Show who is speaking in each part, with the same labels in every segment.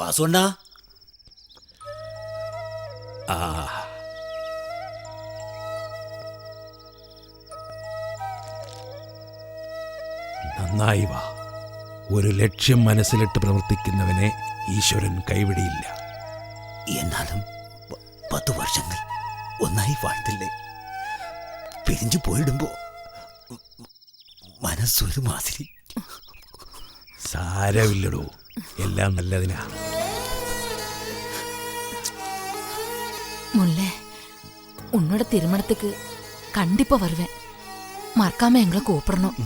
Speaker 1: വാസുണ്ണ. ആ
Speaker 2: നന്നായി വാ. ഒരു ലക്ഷ്യം മനസ്സിലിട്ട് പ്രവർത്തിക്കുന്നവനെ ഈശ്വരൻ കൈവിടിയില്ല.
Speaker 1: എന്നാലും 10 വർഷങ്ങൾ ഒന്നായി വാഴ്ത്തില്ലേ? പിരിഞ്ഞു പോയിടുമ്പോ മനസ്സൊരു മാതിരി.
Speaker 2: സാരമില്ലടോ, എല്ലാം നല്ലതിനാ.
Speaker 3: முல்லை உன்னோட திருமணத்துக்கு கண்டிப்பா வருவேன். மறக்காம எங்களை கூப்பிடணும்.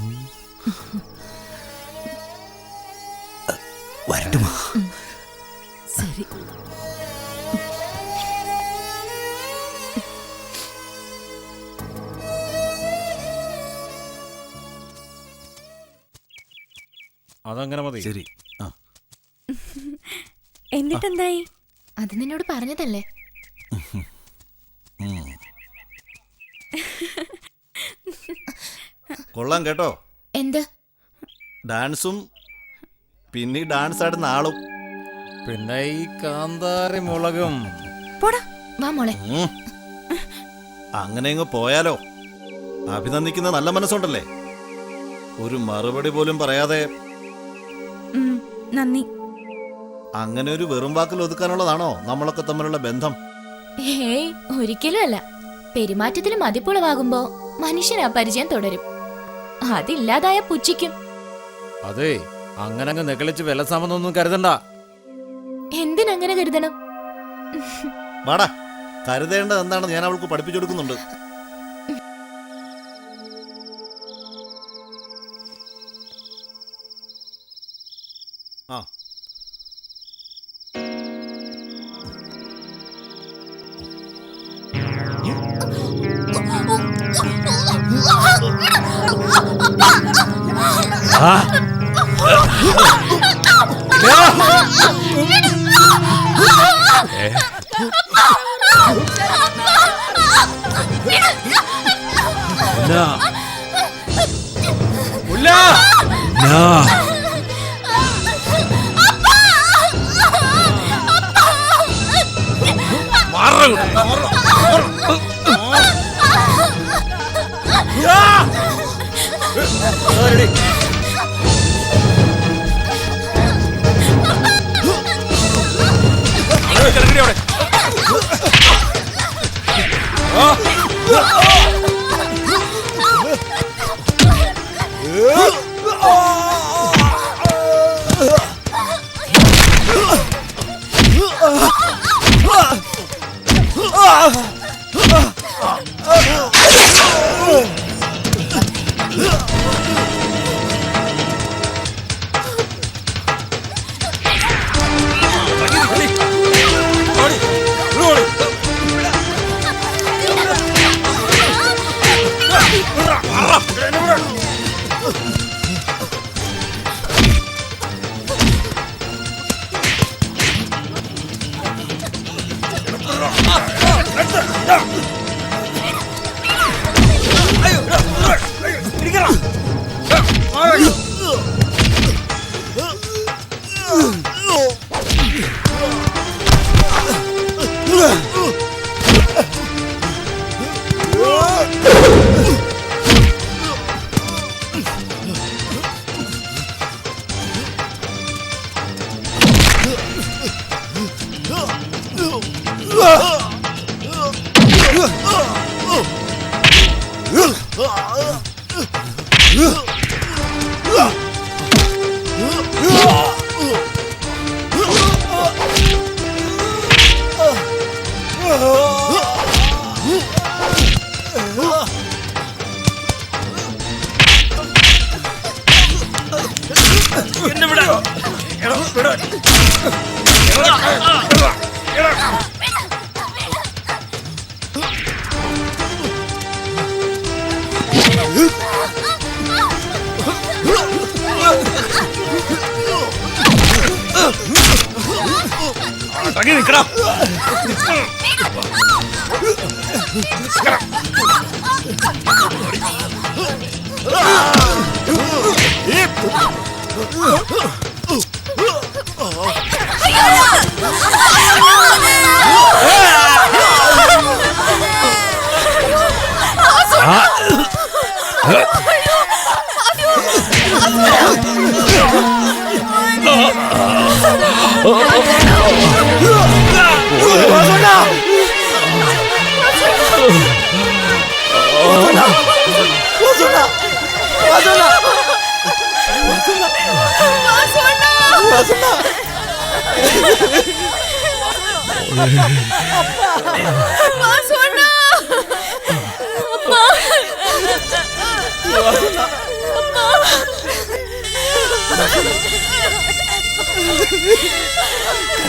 Speaker 1: வரட்டுமா?
Speaker 3: சரி.
Speaker 4: അതങ്ങനെ മതി.
Speaker 2: ശരി.
Speaker 5: എന്നിട്ടെന്തായി?
Speaker 3: അത് നിന്നോട് പറഞ്ഞതല്ലേ?
Speaker 4: കൊള്ളാം കേട്ടോ.
Speaker 3: എന്ത്?
Speaker 4: ഡാൻസും പിന്നെ ഡാൻസ് ആടുന്ന ആളും പിന്നെ ഈ കാന്താരി മുളകും.
Speaker 3: പോടാ, വാ മോളെ.
Speaker 4: അങ്ങനെ അങ്ങ് പോയാലോ? അഭിനന്ദിക്കുന്ന നല്ല മനസ്സുണ്ടല്ലേ? ഒരു മറുപടി പോലും പറയാതെ
Speaker 5: നന്ദി.
Speaker 4: അങ്ങനെ ഒരു വെറും വാക്കിൽ ഒതുക്കാനുള്ളതാണോ നമ്മളൊക്കെ തമ്മിലുള്ള ബന്ധം?
Speaker 3: ഏയ്, ഒരിക്കലും അല്ല. പെരുമാറ്റത്തിൽ മതിപ്പുളവാകുമ്പോ മനുഷ്യനാ പരിചയം തുടരും. അതില്ലാതായ പുച്ഛിക്കും.
Speaker 4: അതെ, അങ്ങനെ അങ്ങ് നെകളിച്ച് വിലസാമെന്നൊന്നും കരുതണ്ട.
Speaker 3: എന്തിനങ്ങനെ കരുതണം?
Speaker 4: വാടാ, കരുതേണ്ടത് എന്താണെന്ന് ഞാൻ അവൾക്ക് പഠിപ്പിച്ചു കൊടുക്കുന്നുണ്ട്. ആ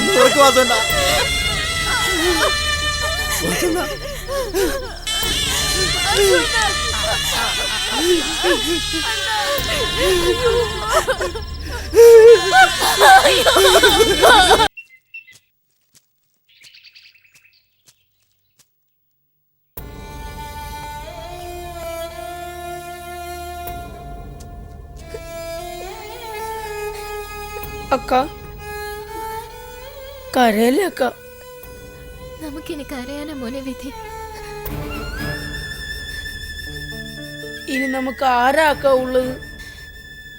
Speaker 4: കണ്ണുറക്ക് വാസണ്ട.
Speaker 5: അക്ക കരയല്ലേ അക്ക?
Speaker 3: നമുക്കിനി കരയാനാ മോനെ വിധി.
Speaker 5: ഇനി നമുക്ക് ആരാ അക്ക ഉള്ളത്?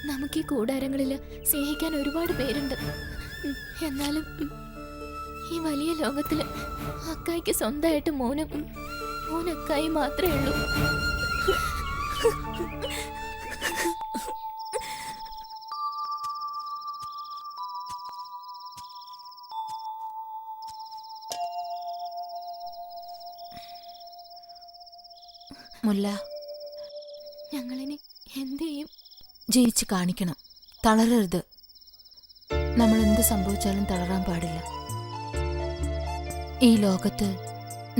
Speaker 3: നമുക്ക് ഈ കൂടാരങ്ങളില് സ്നേഹിക്കാൻ ഒരുപാട് പേരുണ്ട്. എന്നാലും ഈ വലിയ ലോകത്തില് അക്കായിക്ക് സ്വന്തമായിട്ട് മോനക്കായി മാത്രമേ ഉള്ളൂ.
Speaker 6: മുല്ല,
Speaker 3: ഞങ്ങളിനി എന്ത് ചെയ്യും?
Speaker 6: ജീവിച്ച് കാണിക്കണം. തളരരുത്. നമ്മൾ എന്ത് സംഭവിച്ചാലും തളരാൻ പാടില്ല. ഈ ലോകത്ത്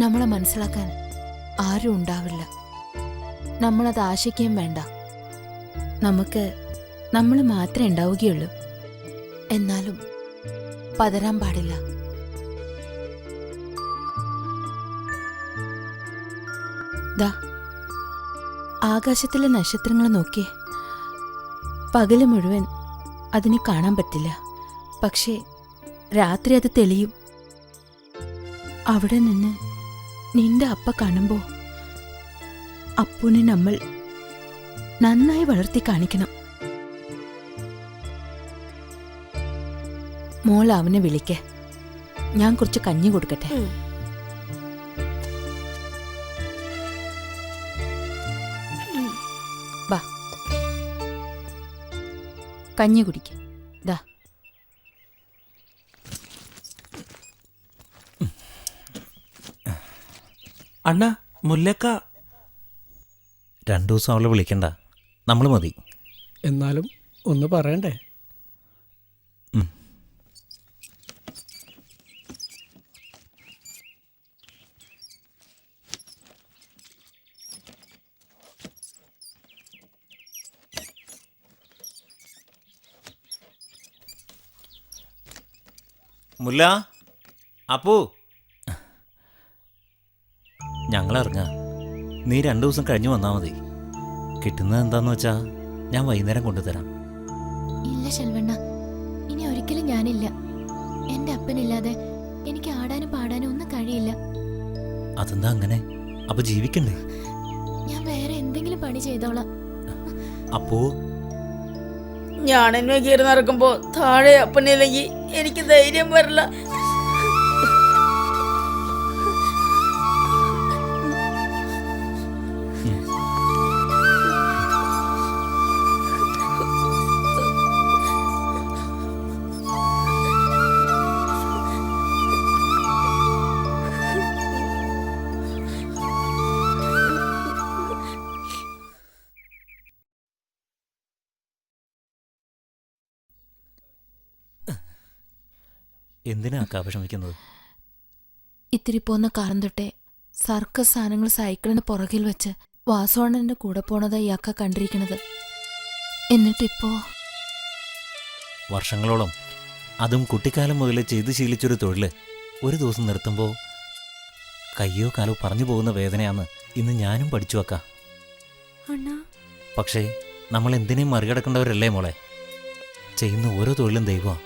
Speaker 6: നമ്മളെ മനസ്സിലാക്കാൻ ആരും ഉണ്ടാവില്ല. നമ്മളത് ആശിക്കുകയും വേണ്ട. നമുക്ക് നമ്മൾ മാത്രമേ ഉണ്ടാവുകയുള്ളൂ. എന്നാലും പതരാൻ പാടില്ല. ദാ ആകാശത്തിലെ നക്ഷത്രങ്ങൾ നോക്കിയേ. പകല് മുഴുവൻ അതിനെ കാണാൻ പറ്റില്ല. പക്ഷേ രാത്രി അത് തെളിയും. അവിടെ നിന്ന് നിന്റെ അപ്പ കാണുമ്പോ അപ്പുനെ നമ്മൾ നന്നായി വളർത്തി കാണിക്കണം. മോൾ അവനെ വിളിക്ക. ഞാൻ കുറച്ച് കഞ്ഞി കൊടുക്കട്ടെ. വാ, കഞ്ഞി കുടിക്ക. ദാ
Speaker 1: അണ്ണ മുല്ലക്ക. 2 ദിവസം അവളെ വിളിക്കണ്ട, നമ്മൾ മതി.
Speaker 7: എന്നാലും ഒന്ന് പറയണ്ടേ?
Speaker 1: മുല്ല, അപ്പു, ഞങ്ങളിറങ്ങാം. നീ 2 ദിവസം കഴിഞ്ഞ് വന്നാൽ മതി. കിട്ടുന്നത് എന്താന്ന് വെച്ചാ ഞാൻ വൈകുന്നേരം കൊണ്ടുതരാം.
Speaker 3: ഇല്ല ശെൽവണ്ണ, ഇനി ഒരിക്കലും ഞാനില്ല. എന്റെ അപ്പനില്ലാതെ എനിക്ക് ആടാനും പാടാനും ഒന്നും കഴിയില്ല.
Speaker 1: അതെന്താ അങ്ങനെ? അപ്പൊ ജീവിക്കണ്ടേ?
Speaker 3: ഞാൻ വേറെ എന്തെങ്കിലും പണി ചെയ്തോളാം.
Speaker 1: അപ്പോ
Speaker 5: ഞാൻ എന്നെ കയറി നടക്കുമ്പോ താഴെ അപ്പനില്ലെങ്കിൽ എനിക്ക് ധൈര്യം വരില്ല.
Speaker 1: എന്തിനാ അക്കാ വിഷമിക്കുന്നത്?
Speaker 6: ഇത്തിരി പോന്ന കാലം തൊട്ടേ സർക്കസ് സാധനങ്ങൾ സൈക്കിളിന് പുറകിൽ വെച്ച് വാസോണന്റെ കൂടെ പോണതായി അക്ക കണ്ടിരിക്കണത്. എന്നിട്ടിപ്പോ
Speaker 1: വർഷങ്ങളോളം, അതും കുട്ടിക്കാലം മുതലേ ചെയ്ത് ശീലിച്ചൊരു തൊഴില് ഒരു ദിവസം നിർത്തുമ്പോൾ കയ്യോ കാലോ പറഞ്ഞു പോകുന്ന വേദനയാന്ന് ഇന്ന് ഞാനും പഠിച്ചു വെക്കാം. പക്ഷേ നമ്മൾ എന്തിനേയും മറികടക്കേണ്ടവരല്ലേ മോളെ? ചെയ്യുന്ന ഓരോ തൊഴിലും ദൈവമാണ്.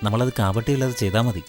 Speaker 1: നമ്മളത് കാപട്യമില്ലാതെ ചെയ്താൽ മതി.